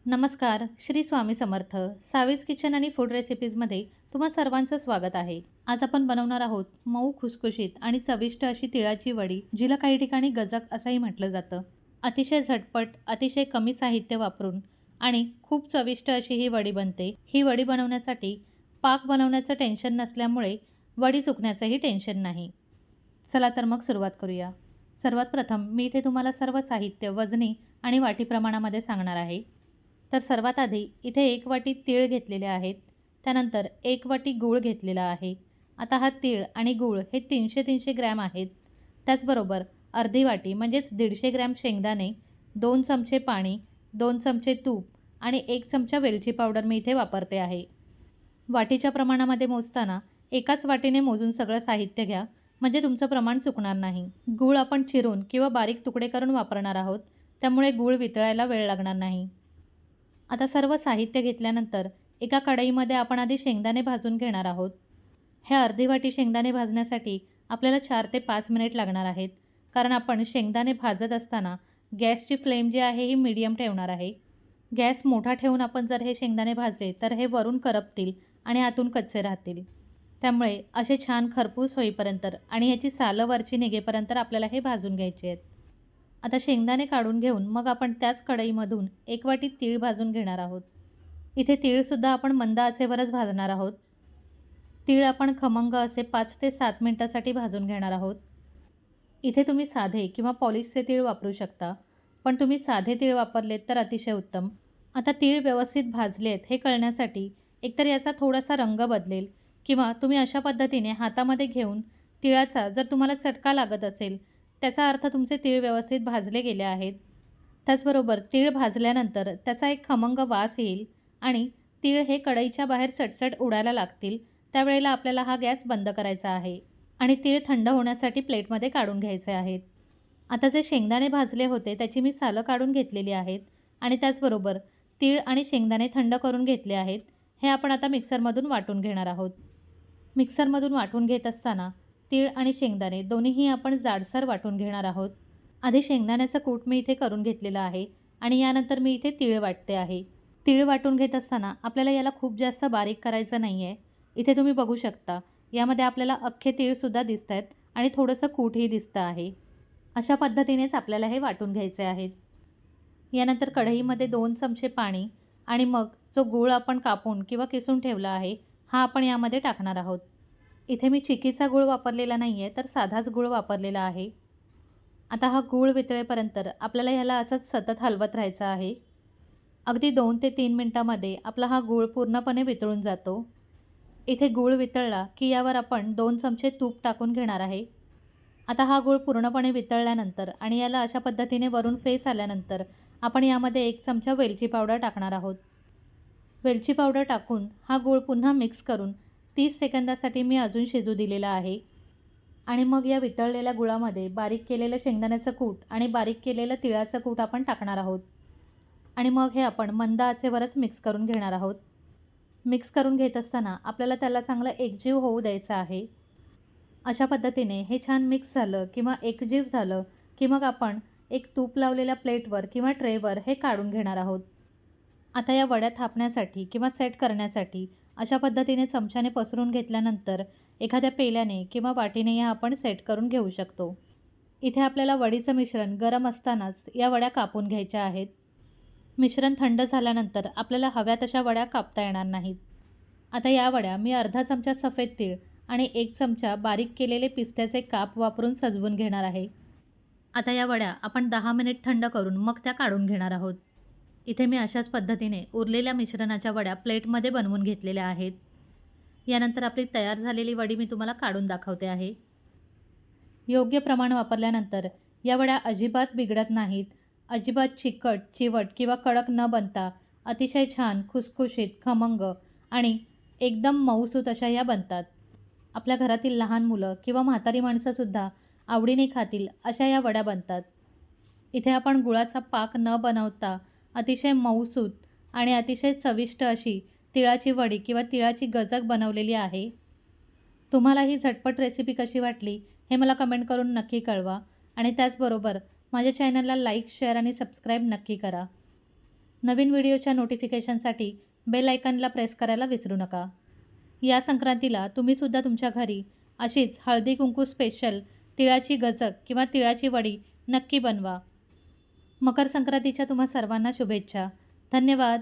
नमस्कार, श्री स्वामी समर्थ. सावीज किचन आणि फूड रेसिपीजमध्ये तुम्हा सर्वांचं स्वागत आहे. आज आपण बनवणार आहोत मऊ खुसखुशीत आणि चविष्ट अशी तिळाची वडी, जिला काही ठिकाणी गजक असंही म्हटलं जातं. अतिशय झटपट, अतिशय कमी साहित्य वापरून आणि खूप चविष्ट अशी ही वडी बनते. ही वडी बनवण्यासाठी पाक बनवण्याचं टेन्शन नसल्यामुळे वडी सुकण्याचंही टेन्शन नाही. चला तर मग सुरुवात करूया. सर्वात प्रथम मी इथे तुम्हाला सर्व साहित्य वजनी आणि वाटी प्रमाणामध्ये सांगणार आहे. तर सर्वात आधी इथे 1 वाटी तीळ घेतलेले आहेत. त्यानंतर 1 वाटी गूळ घेतलेला आहे. आता हा तीळ आणि गूळ हे 300-300 ग्रॅम आहेत. त्याचबरोबर अर्धी वाटी म्हणजेच 150 ग्रॅम शेंगदाणे, 2 चमचे पाणी, 2 चमचे तूप आणि 1 चमचा वेलची पावडर मी इथे वापरते आहे. वाटीच्या प्रमाणामध्ये मोजताना एकाच वाटीने मोजून सगळं साहित्य घ्या, म्हणजे तुमचं प्रमाण चुकणार नाही. गूळ आपण चिरून किंवा बारीक तुकडे करून वापरणार आहोत, त्यामुळे गूळ वितळायला वेळ लागणार नाही. आता सर्व साहित्य घेतल्यानंतर एका कढईमध्ये आपण आधी शेंगदाणे भाजून घेणार आहोत. हे अर्धी वाटी शेंगदाणे भाजण्यासाठी आपल्याला 4 ते 5 मिनिट लागणार आहेत, कारण आपण शेंगदाणे भाजत असताना गॅसची फ्लेम जी आहे ही मीडियम ठेवणार आहे. गॅस मोठा ठेवून आपण जर हे शेंगदाणे भाजले तर हे वरून करपतील आणि आतून कच्चे राहतील. त्यामुळे असे छान खरपूस होईपर्यंत आणि ह्याची सालं वरची निघेपर्यंत आपल्याला हे भाजून घ्यायचे आहेत. आता शेंगदाणे काढून घेऊन मग आपण त्याच कढईमधून 1 वाटी तीळ भाजून घेणार आहोत. इथे तीळसुद्धा आपण मंद आचेवरच भाजणार आहोत. तीळ आपण खमंग असे 5 ते 7 मिनिटासाठी भाजून घेणार आहोत. इथे तुम्ही साधे किंवा पॉलिशचे तीळ वापरू शकता, पण तुम्ही साधे तीळ वापरलेत तर अतिशय उत्तम. आता तीळ व्यवस्थित भाजलेत हे कळण्यासाठी एकतर याचा थोडासा रंग बदलेल किंवा तुम्ही अशा पद्धतीने हातामध्ये घेऊन तिळाचा जर तुम्हाला चटका लागत असेल, त्याचा अर्थ तुमचे तीळ व्यवस्थित भाजले गेले आहेत. त्याचबरोबर तीळ भाजल्यानंतर त्याचा एक खमंग वास येईल आणि तीळ हे कढईच्या बाहेर चटचट उडायला लागतील. त्यावेळेला आपल्याला हा गॅस बंद करायचा आहे आणि तीळ थंड होण्यासाठी प्लेटमध्ये काढून घ्यायचे आहेत. आता जे शेंगदाणे भाजले होते त्याची मी सालं काढून घेतलेली आहेत आणि त्याचबरोबर तीळ आणि शेंगदाणे थंड करून घेतले आहेत. हे आपण आता मिक्सरमधून वाटून घेणार आहोत. मिक्सरमधून वाटून घेत असताना तीळ आणि शेंगदाणे दोन्हीही आपण जाडसर वाटून घेणार आहोत. आधी शेंगदाण्याचं कूट मी इथे करून घेतलेलं आहे आणि यानंतर मी इथे तीळ वाटते आहे. तीळ वाटून घेत असताना आपल्याला याला खूप जास्त बारीक करायचं नाही आहे. इथे तुम्ही बघू शकता, यामध्ये आपल्याला अख्खे तीळसुद्धा दिसत आहेत आणि थोडंसं कूटही दिसतं आहे. अशा पद्धतीनेच आपल्याला हे वाटून घ्यायचे आहेत. यानंतर कढईमध्ये 2 चमचे पाणी आणि मग जो गूळ आपण कापून किंवा किसून ठेवला आहे हा आपण यामध्ये टाकणार आहोत. इथे मी चिकीचा गूळ वापरलेला नाही आहे, तर साधाच गूळ वापरलेला आहे. आता हा गूळ वितळेपर्यंत आपल्याला ह्याला असंच सतत हलवत राहायचं आहे. अगदी 2 ते 3 मिनटामध्ये आपला हा गूळ पूर्णपणे वितळून जातो. इथे गूळ वितळला की यावर आपण 2 चमचे तूप टाकून घेणार आहे. आता हा गूळ पूर्णपणे वितळल्यानंतर आणि याला अशा पद्धतीने वरून फेस आल्यानंतर आपण यामध्ये 1 चमचा वेलची पावडर टाकणार आहोत. वेलची पावडर टाकून हा गूळ पुन्हा मिक्स करून 30 सेकंदासाठी मी अजून शिजू दिलेला आहे. आणि मग या वितळलेल्या गुळामध्ये बारीक केलेलं शेंगदाण्याचं कूट आणि बारीक केलेलं तिळाचं कूट आपण टाकणार आहोत. आणि मग हे आपण मंद आचेवरच मिक्स करून घेणार आहोत. मिक्स करून घेत असताना आपल्याला त्याला चांगलं एकजीव होऊ द्यायचं आहे. अशा पद्धतीने हे छान मिक्स झालं किंवा एकजीव झालं की मग आपण एक तूप लावलेल्या प्लेटवर किंवा ट्रेवर हे काढून घेणार आहोत. आता या वड्या थापण्यासाठी किंवा सेट करण्यासाठी अशा पद्धतीने चमच्याने पसरून घेतल्यानंतर एखाद्या पेल्याने किंवा वाटीने या आपण सेट करून घेऊ शकतो. इथे आपल्याला वडीचं मिश्रण गरम असतानाच या वड्या कापून घ्यायच्या आहेत. मिश्रण थंड झाल्यानंतर आपल्याला हव्या तशा वड्या कापता येणार नाहीत. आता या वड्या मी अर्धा चमचा सफेद तीळ आणि 1 चमचा बारीक केलेले पिस्त्याचे काप वापरून सजवून घेणार आहे. आता या वड्या आपण 10 मिनिट थंड करून मग त्या काढून घेणार आहोत. इथे मी अशाच पद्धतीने उरलेल्या मिश्रणाच्या वड्या प्लेटमध्ये बनवून घेतलेल्या आहेत. यानंतर आपली तयार झालेली वडी मी तुम्हाला काढून दाखवते आहे. योग्य प्रमाण वापरल्यानंतर या वड्या अजिबात बिघडत नाहीत. अजिबात चिकट, चिवट किंवा कडक न बनता अतिशय छान, खुसखुशीत, खमंग आणि एकदम मऊसूत अशा या बनतात. आपल्या घरातील लहान मुलं किंवा म्हातारी माणसंसुद्धा आवडीने खातील अशा या वड्या बनतात. इथे आपण गुळाचा पाक न बनवता अतिशय मऊसूत आणि अतिशय चविष्ट अशी तिळाची वडी किंवा तिळाची गजक बनवलेली आहे. तुम्हाला ही झटपट रेसिपी कशी वाटली हे मला कमेंट करून नक्की कळवा आणि त्याचबरोबर माझ्या चॅनलला लाईक, शेअर आणि सबस्क्राईब नक्की करा. नवीन व्हिडिओच्या नोटिफिकेशनसाठी बेल आयकॉनला प्रेस करायला विसरू नका. या संक्रांतीला तुम्हीसुद्धा तुमच्या घरी अशीच हळदी कुंकू स्पेशल तिळाची गजक किंवा तिळाची वडी नक्की बनवा. मकर संक्रांतीच्या तुम्हा सर्वांना शुभेच्छा. धन्यवाद.